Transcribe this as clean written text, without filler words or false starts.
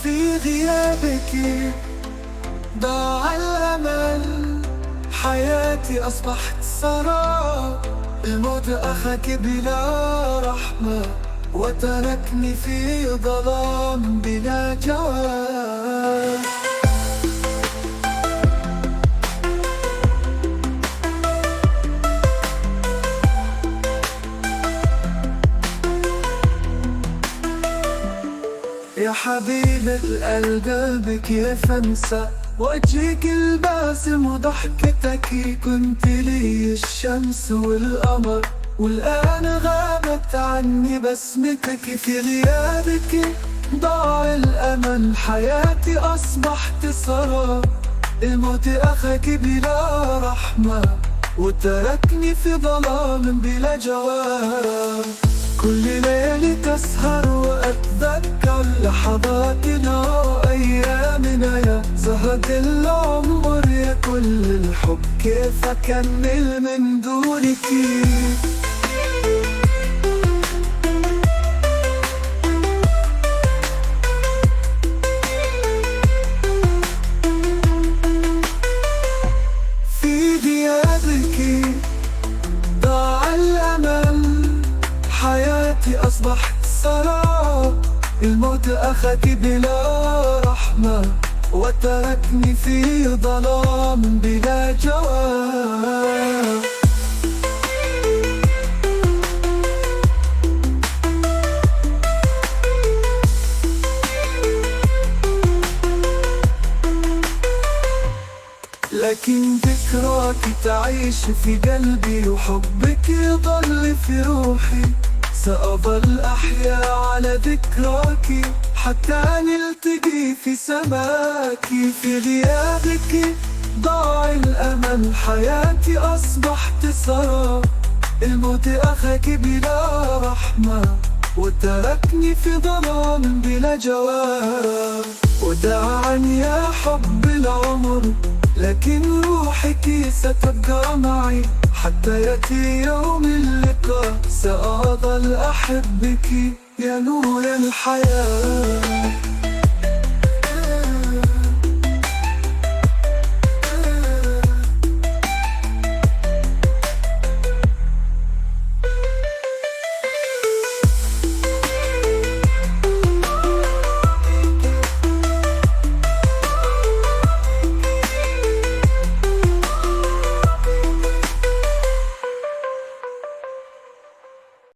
في غيابك ضاع الأمل، حياتي أصبحت سراب. الموت أخاك بلا رحمة، وتركني في ظلام بلا جواب. يا حبيبة القلب كيف انسى وجهك الباسم وضحكتك، كنت لي الشمس والقمر، والآن غابت عني بسمتك. في غيابك ضاع الأمل، حياتي أصبحت سراب. الموت أخاك بلا رحمة، وتركني في ظلام بلا جواب. كل ليلة تسهر وأتذكر لحظاتنا وأيامنا، يا زهرة العمر يا كل الحب، كيف أكمل من دونك؟ في غيابك ضاع الأمل، حياتي أصبحت سراب. الموت أخاك بلا رحمة، وتركني في ظلام بلا جواب. لكن ذكراك تعيش في قلبي، وحبك يضل في روحي. سأظل أحيا على ذكراك حتى نلتقي في سماك. في غيابك ضاع الأمل، حياتي أصبحت سراب. الموت أخاك بلا رحمة، وتركني في ظلام بلا جواب. وداعا يا حب العمر، لكن روحك ستبقى معي حتى يأتي يوم اللقاء. سأظل أحبك يا نور الحياة.